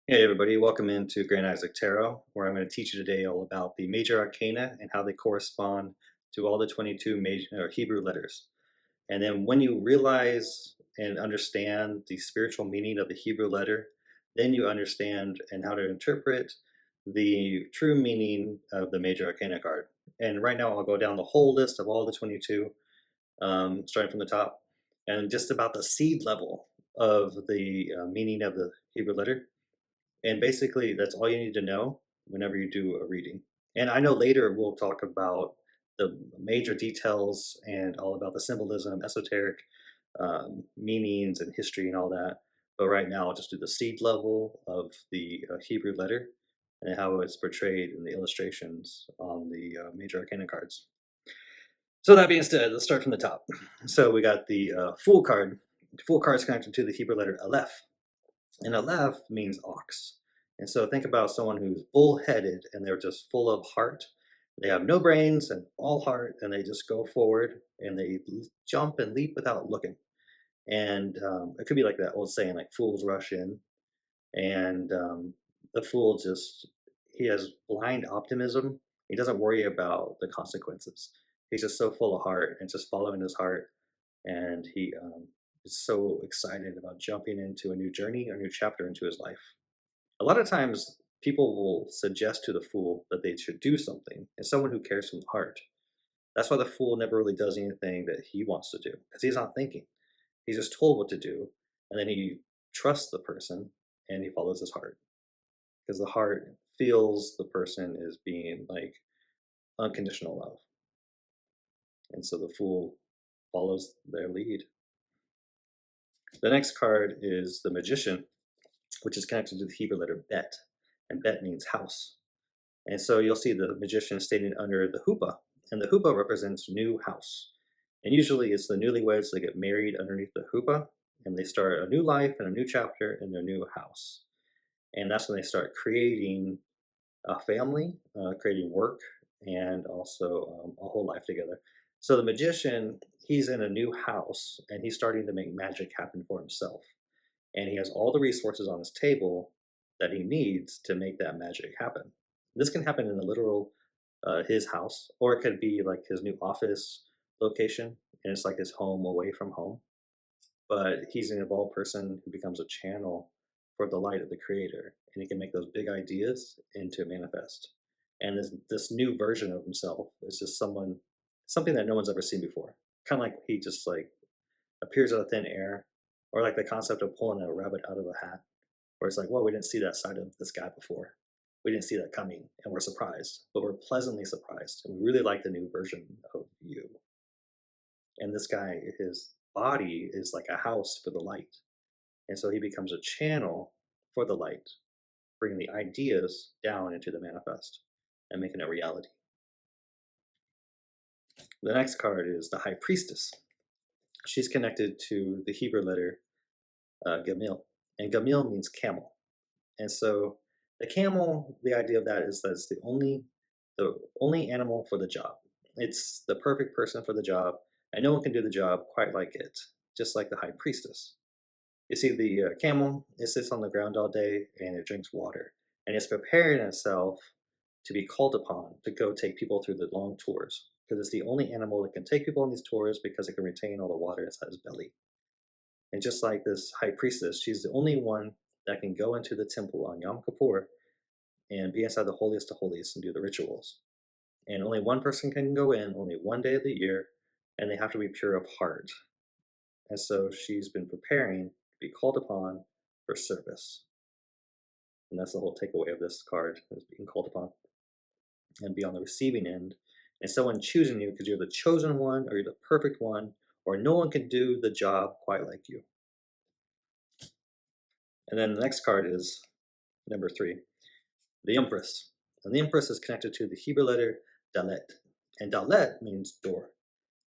Hey everybody, welcome into Grand Isaac Tarot, where I'm going to teach you today all about the Major Arcana and how they correspond to all the 22 major or Hebrew letters. And then when you realize and understand the spiritual meaning of the Hebrew letter, then you understand and how to interpret the true meaning of the Major Arcana card. And right now I'll go down the whole list of all the 22, starting from the top, and just about the seed level of the meaning of the Hebrew letter. And basically, that's all you need to know whenever you do a reading. And I know later we'll talk about the major details and all about the symbolism, esoteric meanings, and history and all that. But right now, I'll just do the seed level of the Hebrew letter and how it's portrayed in the illustrations on the major arcana cards. So that being said, let's start from the top. So we got the Fool card. The Fool card is connected to the Hebrew letter Aleph. And Aleph means ox. And so think about someone who's bullheaded and they're just full of heart. They have no brains and all heart, and they just go forward and they jump and leap without looking. And it could be like that old saying, like fools rush in. And the fool just, he has blind optimism. He doesn't worry about the consequences. He's just so full of heart and just following his heart. And he is so excited about jumping into a new journey, a new chapter into his life. A lot of times, people will suggest to the fool that they should do something, as someone who cares from the heart. That's why the fool never really does anything that he wants to do, because he's not thinking. He's just told what to do, and then he trusts the person and he follows his heart. Because the heart feels the person is being like unconditional love. And so the fool follows their lead. The next card is the Magician, which is connected to the Hebrew letter Bet, and Bet means house. And so you'll see the Magician standing under the huppah, and the huppah represents new house. And usually it's the newlyweds that get married underneath the huppah, and they start a new life and a new chapter in their new house. And that's when they start creating a family, creating work, and also a whole life together. So the Magician, he's in a new house, and he's starting to make magic happen for himself, and he has all the resources on his table that he needs to make that magic happen. This can happen in a literal his house, or it could be like his new office location, and it's like his home away from home. But he's an evolved person who becomes a channel for the light of the creator, and he can make those big ideas into manifest. And this new version of himself is just something that no one's ever seen before. Kind of like he just like appears out of thin air, or like the concept of pulling a rabbit out of a hat, where it's like, well, we didn't see that side of this guy before. We didn't see that coming, and we're surprised, but we're pleasantly surprised, and we really like the new version of you. And this guy, his body is like a house for the light, and so he becomes a channel for the light, bringing the ideas down into the manifest and making it reality. The next card is the High Priestess. She's connected to the Hebrew letter Gamil, and Gamil means camel. And so the camel, the idea of that is that it's the only animal for the job. It's the perfect person for the job, and no one can do the job quite like it, just like the high priestess. You see, the camel, it sits on the ground all day and it drinks water, and it's preparing itself to be called upon to go take people through the long tours, because it's the only animal that can take people on these tours because it can retain all the water inside its belly. And just like this high priestess, she's the only one that can go into the temple on Yom Kippur and be inside the holiest of holies and do the rituals. And only one person can go in, only one day of the year, and they have to be pure of heart. And so she's been preparing to be called upon for service. And that's the whole takeaway of this card, is being called upon and be on the receiving end. And someone choosing you because you're the chosen one, or you're the perfect one, or no one can do the job quite like you. And then the next card is number 3, the Empress. And the Empress is connected to the Hebrew letter Dalet. And Dalet means door.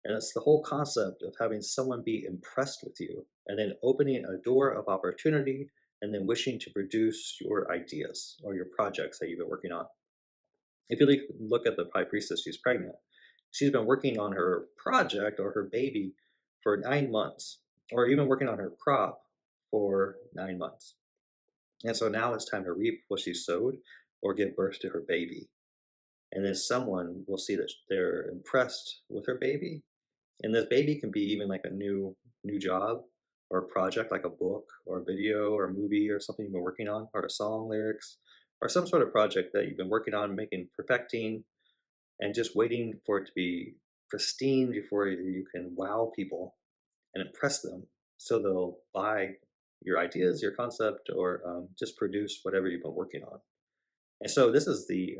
And it's the whole concept of having someone be impressed with you and then opening a door of opportunity and then wishing to produce your ideas or your projects that you've been working on. If you look at the high priestess, she's pregnant. She's been working on her project or her baby for 9 months, or even working on her crop for 9 months. And so now it's time to reap what she sowed or give birth to her baby. And then someone will see that they're impressed with her baby. And this baby can be even like a new job or a project like a book or a video or a movie or something you've been working on or a song lyrics or some sort of project that you've been working on, making, perfecting, and just waiting for it to be pristine before you can wow people and impress them so they'll buy your ideas, your concept, or just produce whatever you've been working on. And so this is the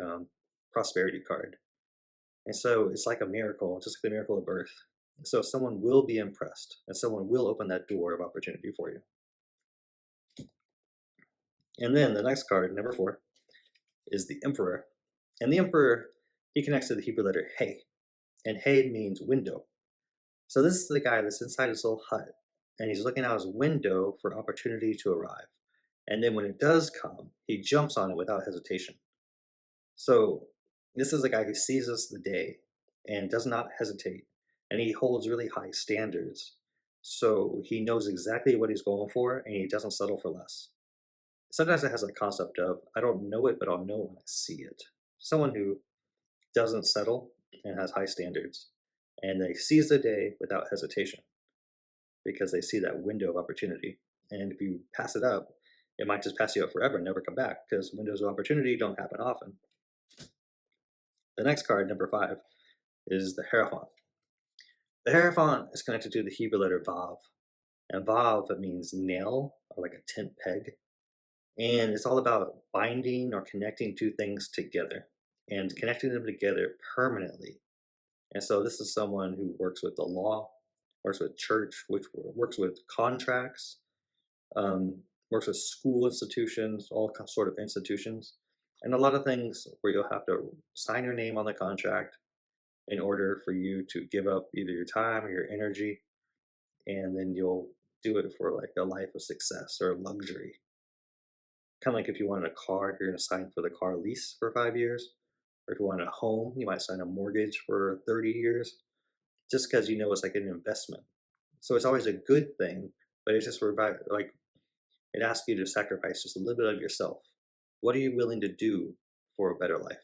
prosperity card. And so it's like a miracle, just like the miracle of birth. So someone will be impressed and someone will open that door of opportunity for you. And then the next card, number 4, is the emperor. And the emperor, he connects to the Hebrew letter Hey. And Hey means window. So this is the guy that's inside his little hut and he's looking out his window for opportunity to arrive. And then when it does come, he jumps on it without hesitation. So this is a guy who seizes the day and does not hesitate, and he holds really high standards. So he knows exactly what he's going for, and he doesn't settle for less. Sometimes it has a concept of I don't know it, but I'll know when I see it. Someone who doesn't settle and has high standards, and they seize the day without hesitation because they see that window of opportunity. And if you pass it up, it might just pass you up forever and never come back because windows of opportunity don't happen often. The next card, number 5, is the Hierophant. The Hierophant is connected to the Hebrew letter Vav. And Vav, it means nail or like a tent peg. And it's all about binding or connecting two things together and connecting them together permanently. And so this is someone who works with the law, works with church, which works with contracts, works with school institutions, all sort of institutions, and a lot of things where you'll have to sign your name on the contract in order for you to give up either your time or your energy, and then you'll do it for like a life of success or luxury. Kind of like if you wanted a car, you're going to sign for the car lease for 5 years, or if you wanted a home, you might sign a mortgage for 30 years, just because you know it's like an investment. So it's always a good thing, but it's just like it asks you to sacrifice just a little bit of yourself. What are you willing to do for a better life?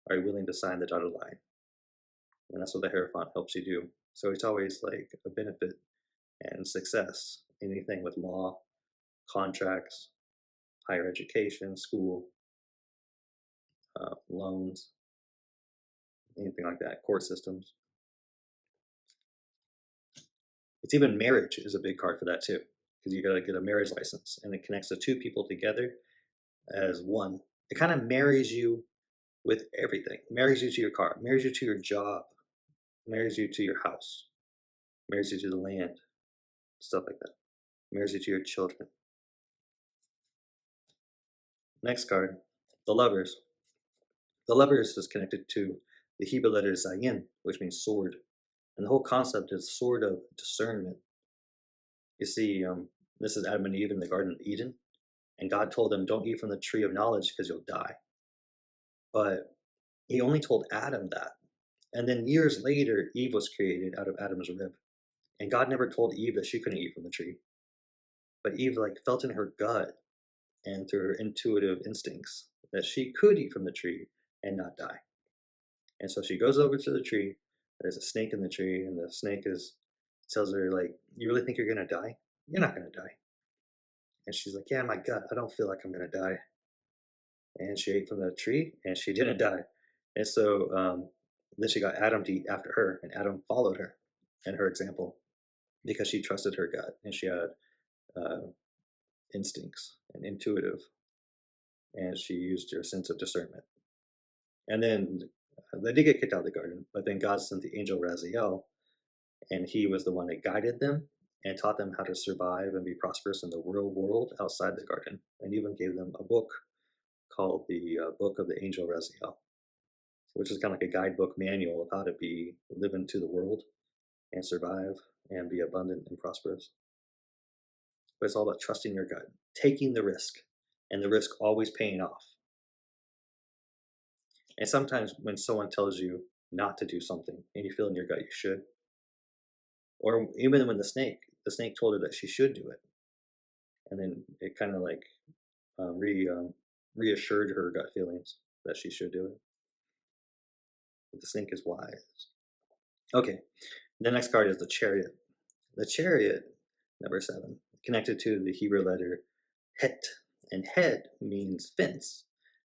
Are you willing to sign the dotted line? And that's what the Hierophant helps you do. So it's always like a benefit and success. Anything with law, contracts, higher education, school, loans, anything like that, court systems. It's even marriage is a big card for that too, because you got to get a marriage license and it connects the two people together as one. It kind of marries you with everything. Marries you to your car, marries you to your job, marries you to your house, marries you to the land, stuff like that. Marries you to your children. Next card, the lovers. The lovers is connected to the Hebrew letter Zayin, which means sword. And the whole concept is sword of discernment. You see, this is Adam and Eve in the Garden of Eden. And God told them, don't eat from the tree of knowledge because you'll die. But he only told Adam that. And then years later, Eve was created out of Adam's rib. And God never told Eve that she couldn't eat from the tree. But Eve like felt in her gut and through her intuitive instincts that she could eat from the tree and not die. And so she goes over to the tree. There's a snake in the tree, and the snake tells her like, "You really think you're gonna die? You're not gonna die." And she's like, "Yeah, my gut. I don't feel like I'm gonna die." And she ate from the tree, and she didn't die. And so then she got Adam to eat after her, and Adam followed her and her example because she trusted her gut and she had uh, instincts and intuitive, and she used her sense of discernment. And then they did get kicked out of the garden, but then God sent the angel Raziel, and he was the one that guided them and taught them how to survive and be prosperous in the real world outside the garden, and even gave them a book called the Book of the Angel Raziel, which is kind of like a guidebook manual of how to live into the world and survive and be abundant and prosperous. But it's all about trusting your gut, taking the risk, and the risk always paying off. And sometimes when someone tells you not to do something and you feel in your gut you should, or even when the snake told her that she should do it, And then it kind of like reassured her gut feelings that she should do it. But the snake is wise. Okay, the next card is the Chariot. The Chariot, number 7, connected to the Hebrew letter Het, and Het means fence.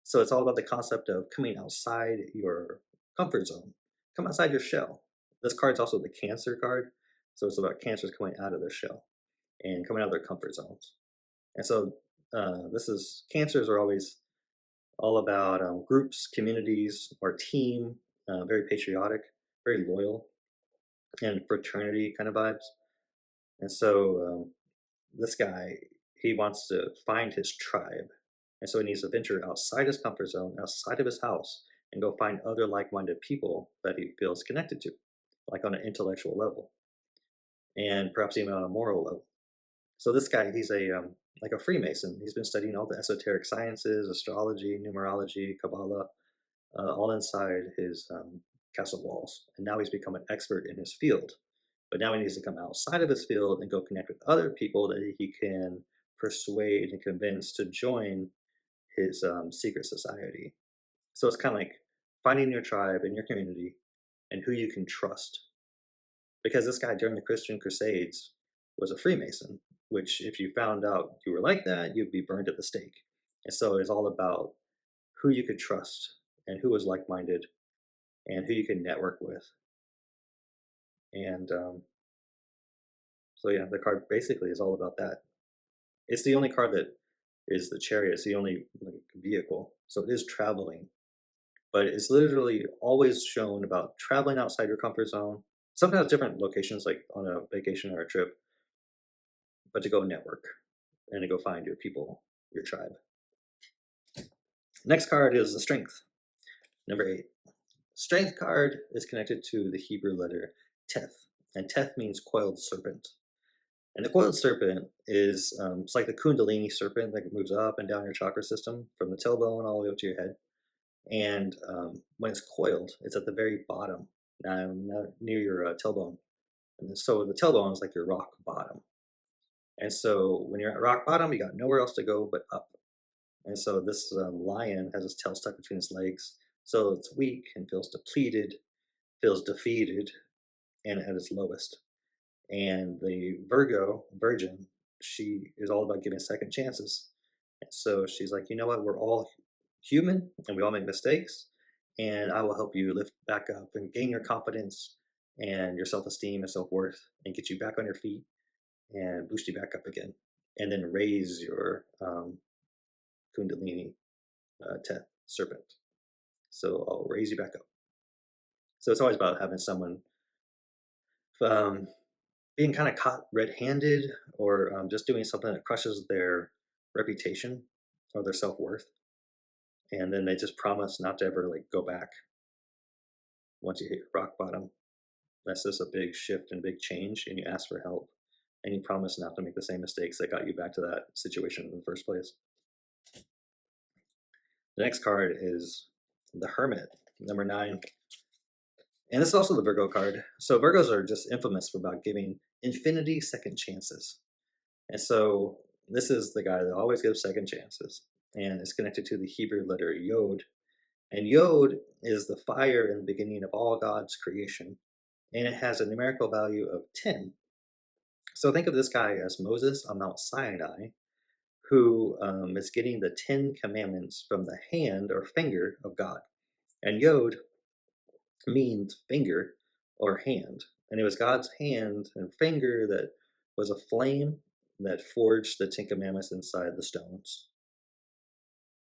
So it's all about the concept of coming outside your comfort zone. Come outside your shell. This card's also the Cancer card, so it's about cancers coming out of their shell and coming out of their comfort zones. And so this is cancers are always all about groups, communities, or team, very patriotic, very loyal, and fraternity kind of vibes. And so this guy, he wants to find his tribe. And so he needs to venture outside his comfort zone, outside of his house, and go find other like minded people that he feels connected to, like on an intellectual level, and perhaps even on a moral level. So this guy, he's a like a Freemason. He's been studying all the esoteric sciences, astrology, numerology, Kabbalah, all inside his castle walls. And now he's become an expert in his field. But now he needs to come outside of his field and go connect with other people that he can persuade and convince to join his secret society. So it's kind of like finding your tribe and your community and who you can trust. Because this guy during the Christian Crusades was a Freemason, which if you found out you were like that, you'd be burned at the stake. And so it's all about who you could trust and who was like minded and who you can network with. And so, yeah, the card basically is all about that. It's the only card that is the Chariot. It's the only like, vehicle. So it is traveling. But it's literally always shown about traveling outside your comfort zone, sometimes different locations, like on a vacation or a trip, but to go network and to go find your people, your tribe. Next card is the Strength, number 8. Strength card is connected to the Hebrew letter Teth, and Teth means coiled serpent. And the coiled serpent is it's like the Kundalini serpent that moves up and down your chakra system from the tailbone all the way up to your head. And when it's coiled, it's at the very bottom, near your tailbone. And so the tailbone is like your rock bottom. And so when you're at rock bottom, you got nowhere else to go but up. And so this lion has his tail stuck between his legs. So it's weak and feels depleted, feels defeated, and at its lowest. And the Virgin, she is all about giving second chances. And so she's like, you know what? We're all human and we all make mistakes. And I will help you lift back up and gain your confidence and your self esteem and self worth and get you back on your feet and boost you back up again. And then raise your Kundalini serpent. So I'll raise you back up. So it's always about having someone being kind of caught red-handed or just doing something that crushes their reputation or their self-worth, and then they just promise not to ever like go back once you hit rock bottom. That's just a big shift and big change, and you ask for help and you promise not to make the same mistakes that got you back to that situation in the first place. The next card is the Hermit, number 9. And this is also the Virgo card. So Virgos are just infamous for about giving infinity second chances. And so this is the guy that always gives second chances. And it's connected to the Hebrew letter Yod. And Yod is the fire in the beginning of all God's creation. And it has a numerical value of 10. So think of this guy as Moses on Mount Sinai, who is getting the 10 commandments from the hand or finger of God. And Yod means finger or hand. And it was God's hand and finger that was a flame that forged the 10 commandments inside the stones.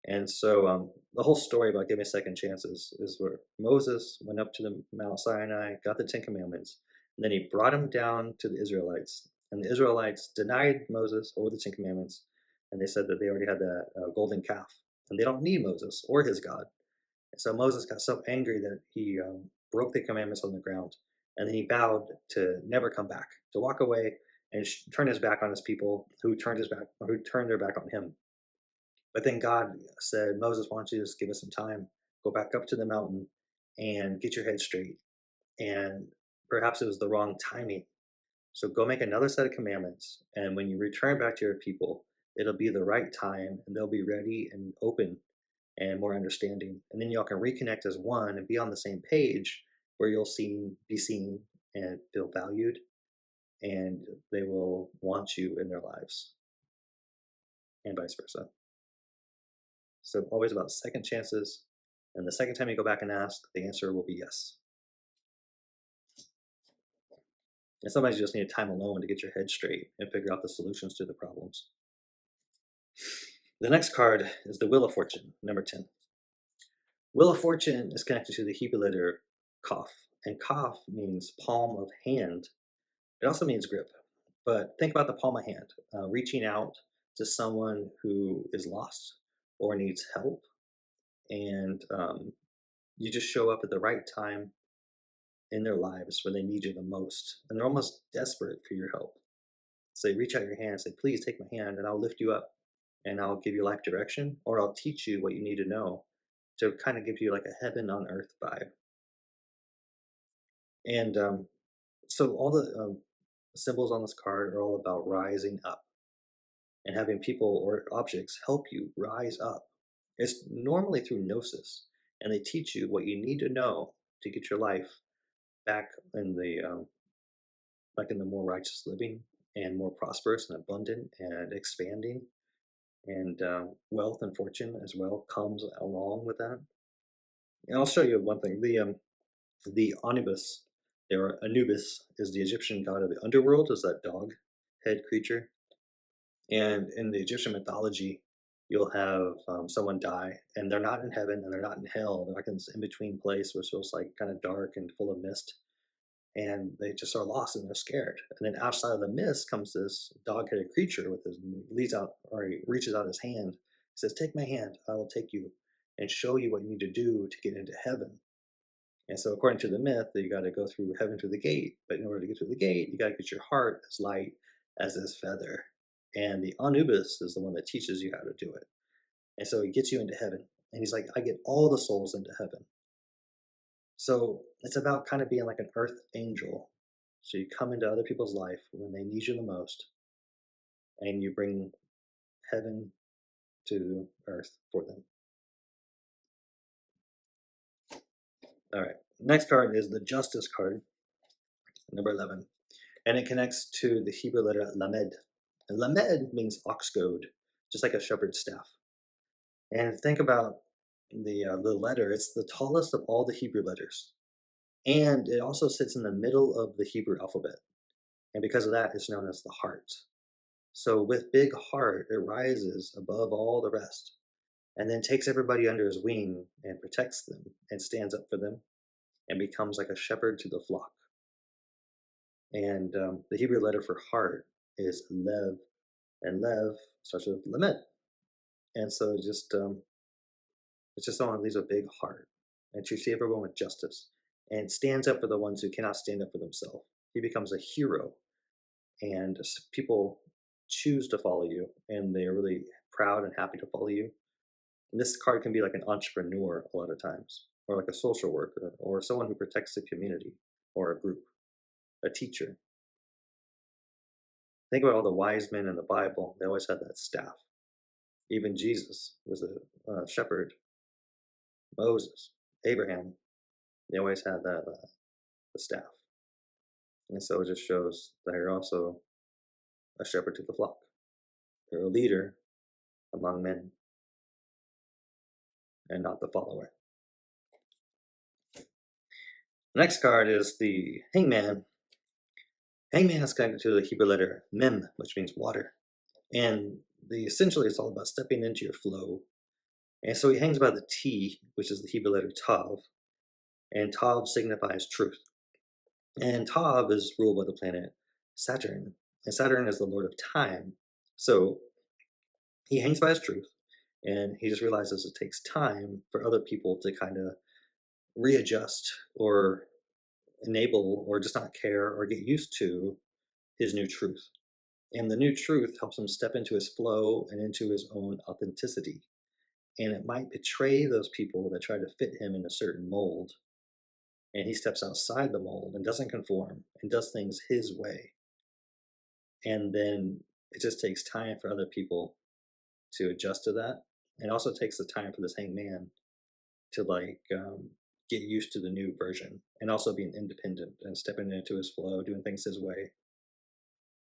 And so the whole story about giving second chances is where Moses went up to the Mount Sinai, got the 10 commandments, and then he brought them down to the Israelites. And the Israelites denied Moses or the 10 commandments, and they said that they already had that golden calf, and they don't need Moses or his God. And so Moses got so angry that he broke the commandments on the ground, and then he vowed to never come back, to walk away and turn his back on his people who turned their back on him. But then God said, Moses, why don't you just give us some time, go back up to the mountain and get your head straight. And perhaps it was the wrong timing. So go make another set of commandments. And when you return back to your people, it'll be the right time and they'll be ready and open and more understanding. And then y'all can reconnect as one and be on the same page where be seen and feel valued, and they will want you in their lives and vice versa. So always about second chances. And the second time you go back and ask, the answer will be yes. And sometimes you just need time alone to get your head straight and figure out the solutions to the problems. The next card is the Wheel of Fortune, number 10. Wheel of Fortune is connected to the Hebrew letter Kaf, and Kaf means palm of hand. It also means grip. But think about the palm of hand, reaching out to someone who is lost or needs help, and you just show up at the right time in their lives when they need you the most, and they're almost desperate for your help. So you reach out your hand and say, please take my hand and I'll lift you up and I'll give you life direction, or I'll teach you what you need to know to kind of give you like a heaven on earth vibe. And so all the symbols on this card are all about rising up and having people or objects help you rise up. It's normally through gnosis, and they teach you what you need to know to get your life back in the like in the more righteous living and more prosperous and abundant and expanding, and wealth and fortune as well comes along with that. And I'll show you one thing. The Anubis, or Anubis, is the Egyptian god of the underworld. Is that dog head creature? And in the Egyptian mythology, you'll have someone die, and they're not in heaven and they're not in hell. They're like in this in-between place where it's just like kind of dark and full of mist, and they just are lost and they're scared. And then outside of the mist comes this dog-headed creature with his he reaches out his hand. He says, "Take my hand, I will take you and show you what you need to do to get into heaven." And so, according to the myth, that you got to go through heaven through the gate. But in order to get through the gate, you got to get your heart as light as this feather. And the Anubis is the one that teaches you how to do it. And so he gets you into heaven. And he's like, I get all the souls into heaven. So it's about kind of being like an earth angel. So you come into other people's life when they need you the most, and you bring heaven to earth for them. All right. Next card is the Justice card, number 11. And it connects to the Hebrew letter Lamed. And Lamed means ox goad, just like a shepherd's staff. And think about the letter. It's the tallest of all the Hebrew letters. And it also sits in the middle of the Hebrew alphabet. And because of that, it's known as the heart. So with big heart, it rises above all the rest, and then takes everybody under his wing and protects them and stands up for them and becomes like a shepherd to the flock. And the Hebrew letter for heart is Lev, and Lev starts with Lamed. And so it's just someone who leaves a big heart and treats everyone with justice and stands up for the ones who cannot stand up for themselves. He becomes a hero, and people choose to follow you, and they're really proud and happy to follow you. And this card can be like an entrepreneur a lot of times, or like a social worker, or someone who protects the community or a group, a teacher. Think about all the wise men in the Bible. They always had that staff. Even Jesus was a shepherd. Moses, Abraham, they always had that the staff. And so it just shows that you're also a shepherd to the flock. You're a leader among men and not the follower. The next card is the Hangman. Hangman is connected to the Hebrew letter Mem, which means water. And essentially it's all about stepping into your flow. And so he hangs by the T, which is the Hebrew letter Tav. And Tav signifies truth. And Tav is ruled by the planet Saturn. And Saturn is the lord of time. So he hangs by his truth, and he just realizes it takes time for other people to kind of readjust or enable or just not care or get used to his new truth. And the new truth helps him step into his flow and into his own authenticity. And it might betray those people that try to fit him in a certain mold. And he steps outside the mold and doesn't conform and does things his way. And then it just takes time for other people to adjust to that. And it also takes the time for this hanged man to get used to the new version, and also being independent and stepping into his flow, doing things his way.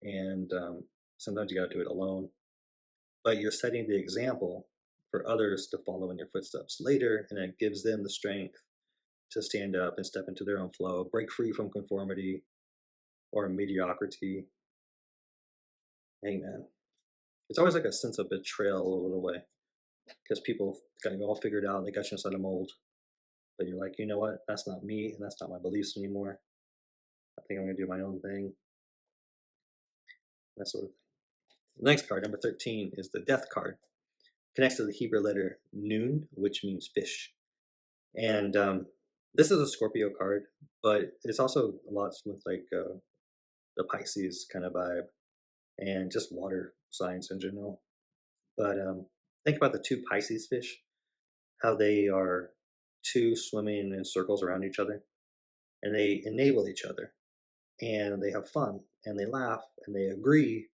And sometimes you got to do it alone, but you're setting the example for others to follow in your footsteps later, and it gives them the strength to stand up and step into their own flow, break free from conformity or mediocrity. Amen. It's always like a sense of betrayal a little way, because people got you all figured out, they got you inside a mold, but you're like, you know what? That's not me, and that's not my beliefs anymore. I think I'm going to do my own thing. That sort of thing. The next card, number 13, is the Death card. Connects to the Hebrew letter Nun, which means fish. And this is a Scorpio card, but it's also a lot with the Pisces kind of vibe and just water signs in general. But think about the two Pisces fish, how they are two swimming in circles around each other, and they enable each other, and they have fun, and they laugh, and they agree,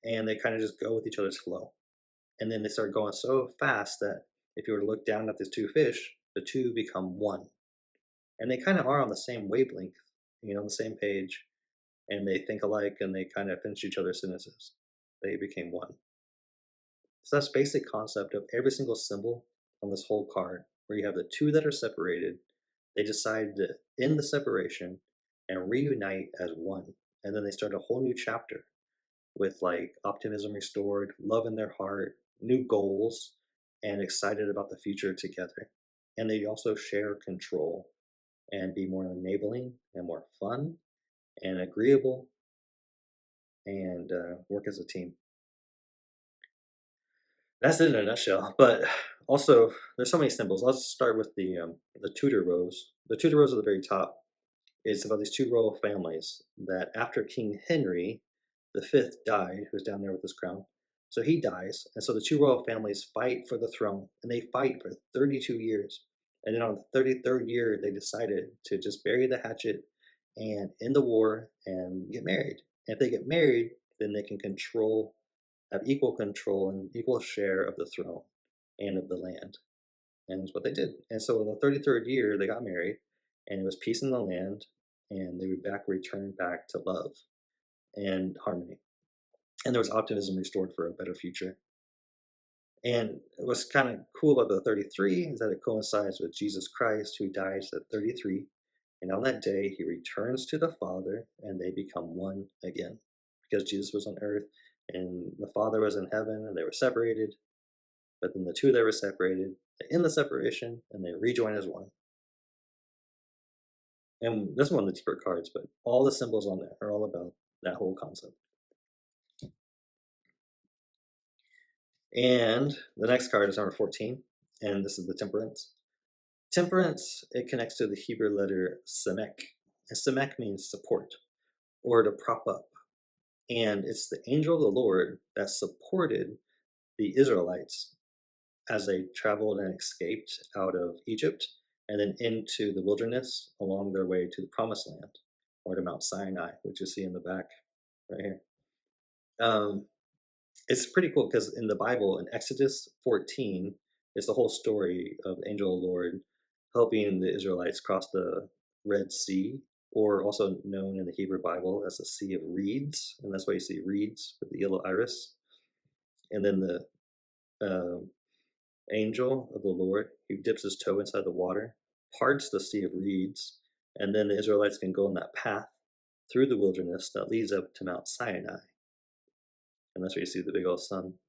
and they kind of just go with each other's flow. And then they start going so fast that if you were to look down at these two fish, the two become one. And they kind of are on the same wavelength, on the same page, and they think alike, and they kind of finish each other's sentences. They became one. So that's basic concept of every single symbol on this whole card, where you have the two that are separated. They decide to end the separation and reunite as one. And then they start a whole new chapter with optimism restored, love in their heart, new goals, and excited about the future together. And they also share control and be more enabling and more fun and agreeable, and work as a team. That's it in a nutshell. But also, there's so many symbols. Let's start with the Tudor rose. The Tudor rose at the very top is about these two royal families that after King Henry V died, who's down there with his crown, so he dies, and so the two royal families fight for the throne, and they fight for 32 years. And then on the 33rd year, they decided to just bury the hatchet and end the war and get married. And if they get married, then they can have equal control and equal share of the throne and of the land. And that's what they did. And so in the 33rd year, they got married, and it was peace in the land, and they would return back to love and harmony. And there was optimism restored for a better future. And what's kind of cool about the 33 is that it coincides with Jesus Christ, who dies at 33. And on that day, he returns to the Father, and they become one again. Because Jesus was on earth, and the Father was in heaven, and they were separated. But then the two that were separated, they end the separation, and they rejoin as one. And this is one of the deeper cards, but all the symbols on there are all about that whole concept. And the next card is number 14, and this is the Temperance. Temperance, it connects to the Hebrew letter Samek. And Samek means support, or to prop up. And it's the angel of the Lord that supported the Israelites as they traveled and escaped out of Egypt and then into the wilderness along their way to the Promised Land, or to Mount Sinai, which you see in the back right here. It's pretty cool because in the Bible, in Exodus 14, it's the whole story of the angel of the Lord helping the Israelites cross the Red Sea, or also known in the Hebrew Bible as the Sea of Reeds. And that's why you see reeds with the yellow iris. And then the angel of the Lord, who dips his toe inside the water, parts the Sea of Reeds, and then the Israelites can go on that path through the wilderness that leads up to Mount Sinai. And that's where you see the big old sun.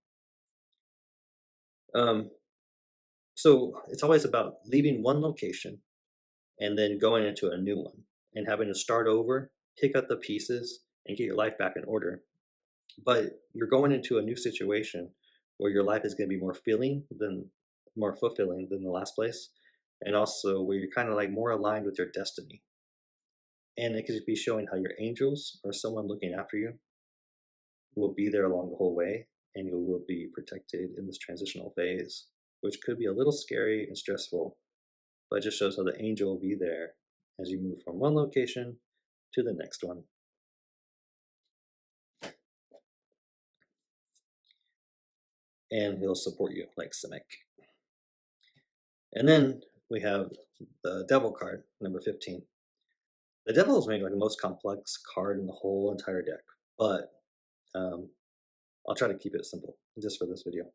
So it's always about leaving one location and then going into a new one and having to start over, pick up the pieces, and get your life back in order. But you're going into a new situation where your life is going to be more fulfilling than the last place, and also where you're kind of more aligned with your destiny. And it could be showing how your angels or someone looking after you will be there along the whole way, and you will be protected in this transitional phase, which could be a little scary and stressful, but it just shows how the angel will be there as you move from one location to the next one. and he'll support you like Simic. And then we have the devil card, number 15. The devil is maybe like the most complex card in the whole entire deck, but um, I'll try to keep it simple just for this video.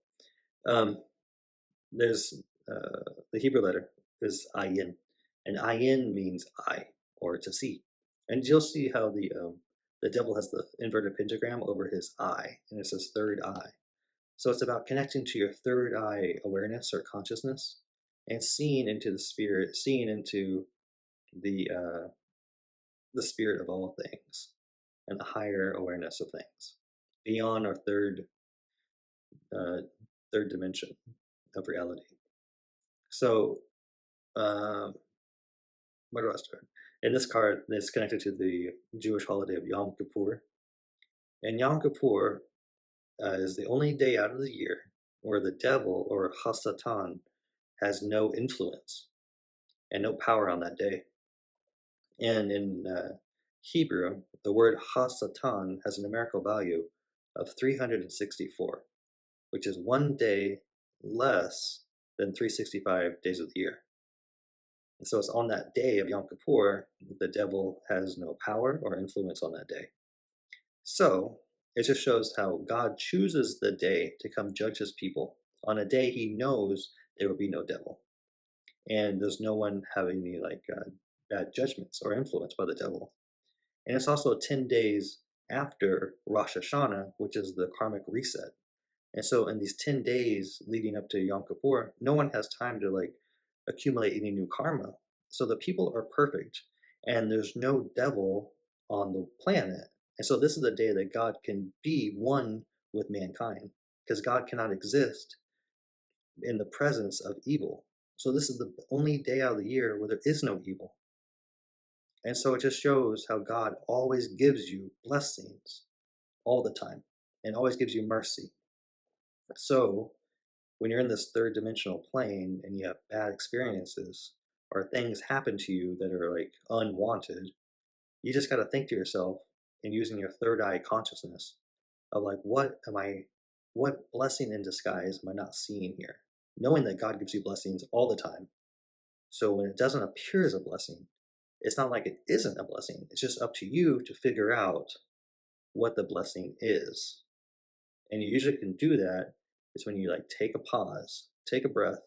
There's the Hebrew letter is ayin, and ayin means eye or to see. And you'll see how the devil has the inverted pentagram over his eye, and it says third eye. So it's about connecting to your third eye awareness or consciousness, and seeing into the spirit, seeing into the spirit of all things, and the higher awareness of things beyond our uh, third dimension of reality. So, where do I start? In this card, it's connected to the Jewish holiday of Yom Kippur. And Yom Kippur is the only day out of the year where the devil or Hasatan has no influence and no power on that day. And in Hebrew, the word Hasatan has a numerical value of 364, which is one day less than 365 days of the year. And so it's on that day of Yom Kippur, the devil has no power or influence on that day. So it just shows how God chooses the day to come judge his people on a day he knows there will be no devil. And there's no one having any bad judgments or influence by the devil. And it's also 10 days after Rosh Hashanah, which is the karmic reset. And so in these 10 days leading up to Yom Kippur, no one has time to accumulate any new karma. So the people are perfect and there's no devil on the planet. And so this is the day that God can be one with mankind, because God cannot exist in the presence of evil. So this is the only day out of the year where there is no evil. And so it just shows how God always gives you blessings all the time and always gives you mercy. So when you're in this third dimensional plane and you have bad experiences or things happen to you that are unwanted, you just got to think to yourself and using your third eye consciousness of what blessing in disguise am I not seeing here? Knowing that God gives you blessings all the time. So when it doesn't appear as a blessing, it's not like it isn't a blessing. It's just up to you to figure out what the blessing is. And you usually can do that is when you take a pause, take a breath,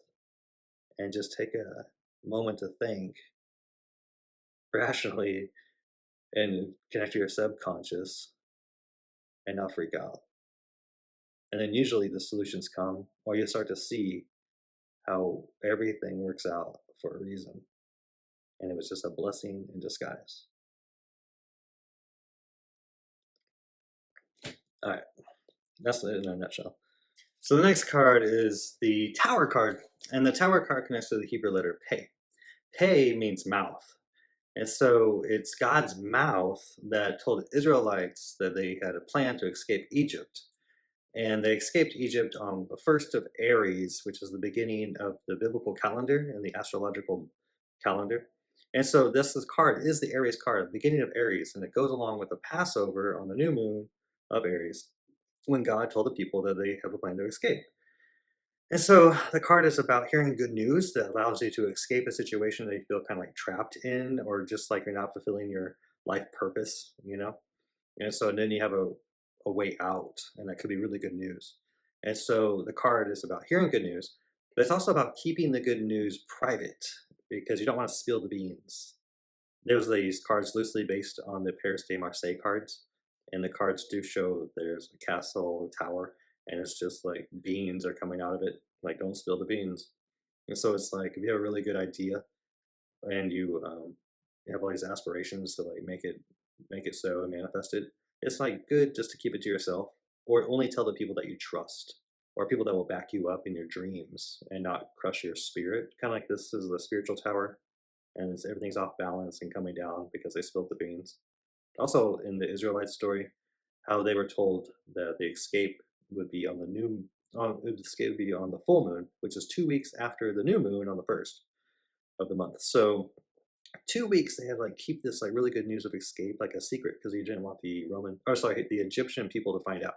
and just take a moment to think rationally and connect to your subconscious and not freak out. And then usually the solutions come, or you start to see how everything works out for a reason. And it was just a blessing in disguise. All right, that's it in a nutshell. So the next card is the Tower card, and the Tower card connects to the Hebrew letter Pei. Pei means mouth. And so it's God's mouth that told the Israelites that they had a plan to escape Egypt. And they escaped Egypt on the 1st of Aries, which is the beginning of the biblical calendar and the astrological calendar. And so this card is the Aries card, the beginning of Aries, and it goes along with the Passover on the new moon of Aries, when God told the people that they have a plan to escape. And so the card is about hearing good news that allows you to escape a situation that you feel kind of trapped in, or just like you're not fulfilling your life purpose, you know? And so then you have a way out, and that could be really good news. And so the card is about hearing good news, but it's also about keeping the good news private because you don't want to spill the beans. There's these cards loosely based on the Paris de Marseille cards, and the cards do show there's a castle, a tower, and it's just beans are coming out of it. Don't spill the beans. And so it's if you have a really good idea and you have all these aspirations to make it so and manifest it, it's good just to keep it to yourself, or only tell the people that you trust, or people that will back you up in your dreams and not crush your spirit. Kind of like this is the spiritual tower, and everything's off balance and coming down because they spilled the beans. Also, in the Israelite story, how they were told that the escape would be on the full moon, which is 2 weeks after the new moon on the 1st of the month. So 2 weeks they had keep this really good news of escape a secret, because you didn't want the Egyptian people to find out.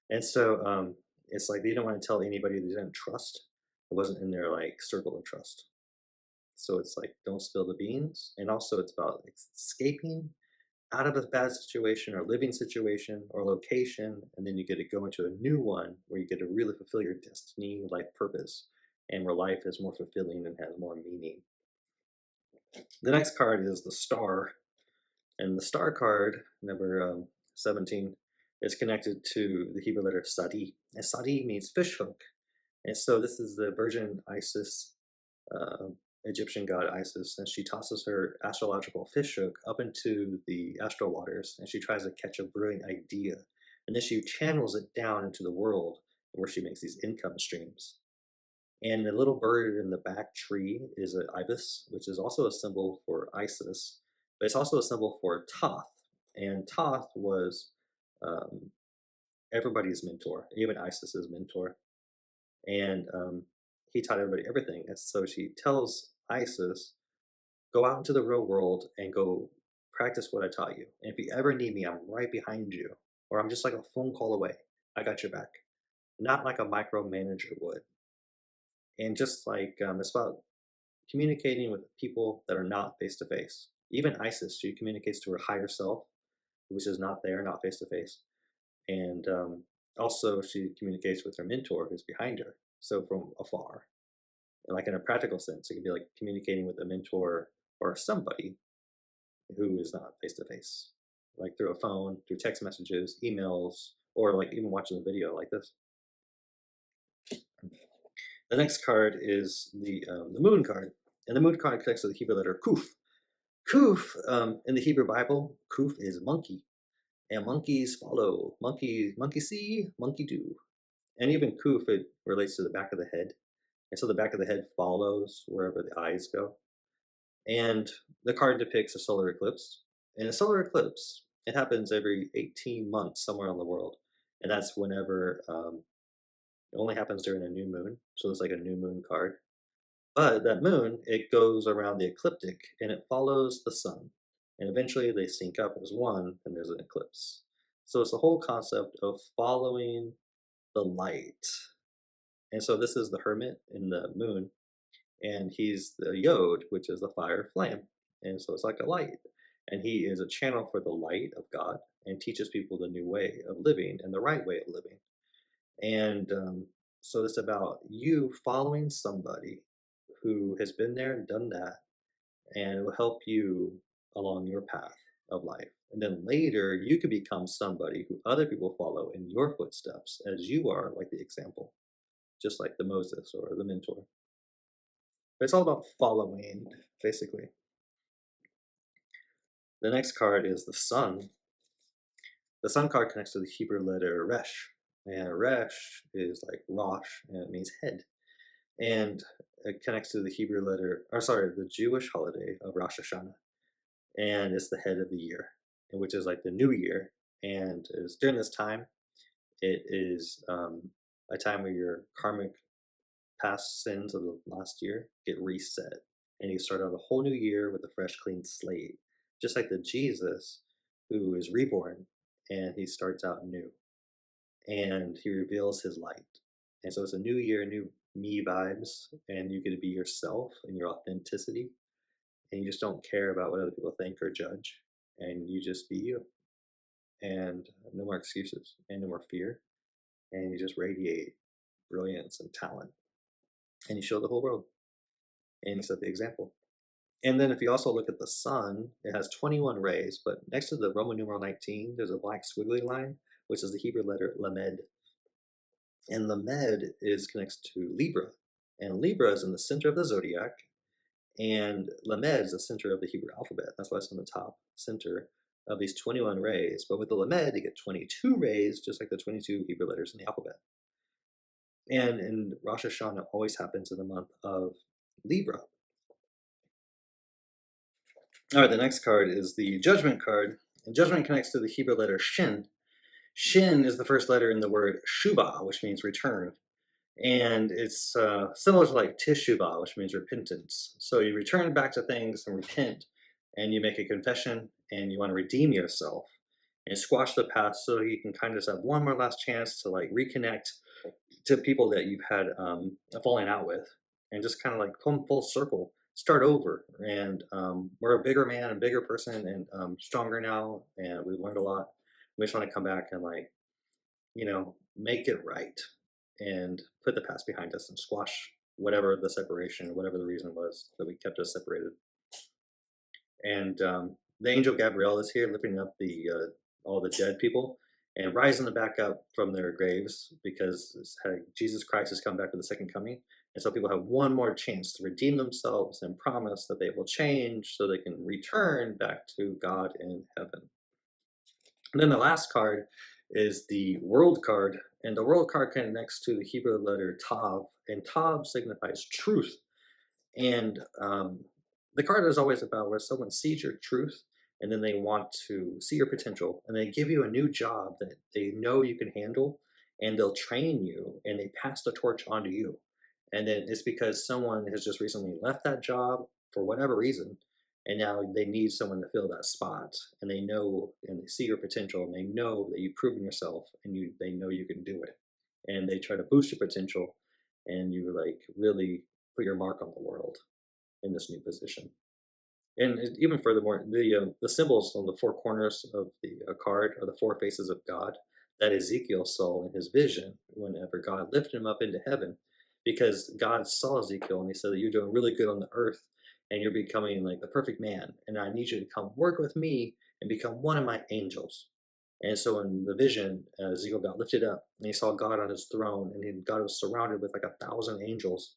And so it's like they didn't want to tell anybody they didn't trust. It wasn't in their like circle of trust. So it's like don't spill the beans, and also it's about escaping out of a bad situation or living situation or location, and then you get to go into a new one where you get to really fulfill your destiny, life purpose, and where life is more fulfilling and has more meaning. The next card is the star, and the star card, number 17, is connected to the Hebrew letter Sadi, and Sadi means fishhook. And so this is the Virgin Isis, uh, Egyptian god Isis, and she tosses her astrological fishhook up into the astral waters, and she tries to catch a brilliant idea, and then she channels it down into the world where she makes these income streams. And the little bird in the back tree is an ibis, which is also a symbol for Isis, but it's also a symbol for Thoth. And Thoth was um, everybody's mentor, even Isis's mentor. And he taught everybody everything. And so she tells Isis, go out into the real world and go practice what I taught you. And if you ever need me, I'm right behind you, or I'm just like a phone call away. I got your back. Not like a micromanager would. And just like it's about communicating with people that are not face to face. Even Isis, she communicates to her higher self, which is not there, not face to face. And also, she communicates with her mentor, who's behind her, so from afar. And like in a practical sense, it could be like communicating with a mentor or somebody who is not face to face, like through a phone, through text messages, emails, or like even watching a video like this. The next card is the moon card, and the moon card connects to the Hebrew letter Kuf. Kuf in the Hebrew Bible, Kuf is monkey, and monkeys follow. Monkey see, monkey do, and even Kuf it relates to the back of the head, and so the back of the head follows wherever the eyes go. And the card depicts a solar eclipse, and a solar eclipse it happens every 18 months somewhere in the world, and that's whenever it only happens during a new moon, so it's like a new moon card. But that moon, it goes around the ecliptic and it follows the sun. And eventually they sync up as one and there's an eclipse. So it's the whole concept of following the light. And so this is the hermit in the moon, and he's the yod, which is the fire flame. And so it's like a light. And he is a channel for the light of God and teaches people the new way of living and the right way of living. And so it's about you following somebody who has been there and done that, and it will help you along your path of life. And then later, you could become somebody who other people follow in your footsteps as you are like the example, just like the Moses or the mentor. But it's all about following, basically. The next card is the sun. The sun card connects to the Hebrew letter Resh. And Resh is like Rosh, and it means head. And it connects to the Hebrew letter, or sorry, the Jewish holiday of Rosh Hashanah. And it's the head of the year, which is like the new year. And is during this time, it is a time where your karmic past sins of the last year get reset. And you start out a whole new year with a fresh, clean slate. Just like the Jesus who is reborn and he starts out new. And he reveals his light. And so it's a new year, new me vibes, and you get to be yourself and your authenticity. And you just don't care about what other people think or judge. And you just be you. And no more excuses and no more fear. And you just radiate brilliance and talent. And you show the whole world. And you set the example. And then if you also look at the sun, it has 21 rays, but next to the Roman numeral 19, there's a black squiggly line, which is the Hebrew letter Lamed. And Lamed is connects to Libra. And Libra is in the center of the zodiac. And Lamed is the center of the Hebrew alphabet. That's why it's on the top center of these 21 rays. But with the Lamed, you get 22 rays, just like the 22 Hebrew letters in the alphabet. And Rosh Hashanah always happens in the month of Libra. All right, the next card is the Judgment card. And Judgment connects to the Hebrew letter Shin. Shin is the first letter in the word Shubah, which means return. And it's similar to like Teshuvah, which means repentance. So you return back to things and repent, and you make a confession, and you want to redeem yourself and squash the past so you can kind of just have one more last chance to like reconnect to people that you've had a falling out with, and just kind of like come full circle, start over. And we're a bigger man, a bigger person, and stronger now, and we've learned a lot. We just want to come back and like make it right and put the past behind us and squash whatever the separation, whatever the reason was that we kept us separated. And the angel Gabriel is here lifting up the all the dead people and rising them back up from their graves because Jesus Christ has come back for the second coming. And so people have one more chance to redeem themselves and promise that they will change so they can return back to God in heaven. And then the last card is the world card. And the world card connects to the Hebrew letter Tav. And Tav signifies truth. And the card is always about where someone sees your truth and then they want to see your potential and they give you a new job that they know you can handle and they'll train you and they pass the torch on to you. And then it's because someone has just recently left that job for whatever reason and now they need someone to fill that spot and they know and they see your potential and they know that you've proven yourself and they know you can do it and they try to boost your potential and you like really put your mark on the world in this new position. And even furthermore, the symbols on the four corners of the card are the four faces of God that Ezekiel saw in his vision whenever God lifted him up into heaven, because God saw Ezekiel and he said that you're doing really good on the earth and you're becoming like the perfect man, and I need you to come work with me and become one of my angels. And so in the vision, Ezekiel got lifted up and he saw God on his throne, and God was surrounded with like 1,000 angels.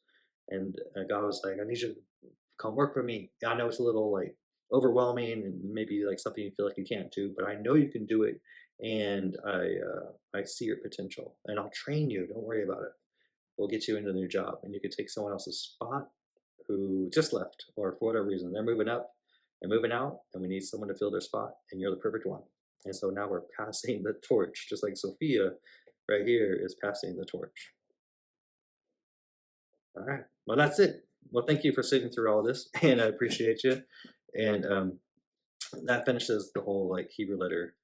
And God was like, I need you to come work for me. I know it's a little like overwhelming and maybe like something you feel like you can't do, but I know you can do it. And I see your potential and I'll train you. Don't worry about it. We'll get you into the new job and you can take someone else's spot who just left or for whatever reason. They're moving up and moving out and we need someone to fill their spot and you're the perfect one. And so now we're passing the torch, just like Sophia right here is passing the torch. All right. Well, that's it. Well, thank you for sitting through all this, and I appreciate you. And that finishes the whole like Hebrew letter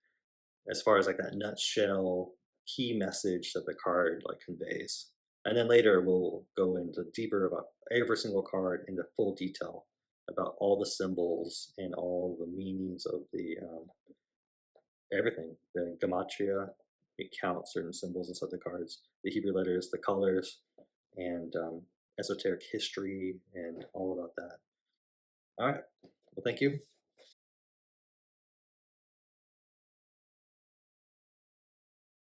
as far as like that nutshell key message that the card like conveys. And then later we'll go into deeper about every single card into full detail about all the symbols and all the meanings of the everything. The gematria, we count certain symbols inside the cards, the Hebrew letters, the colors, and esoteric history, and all about that. All right. Well, thank you.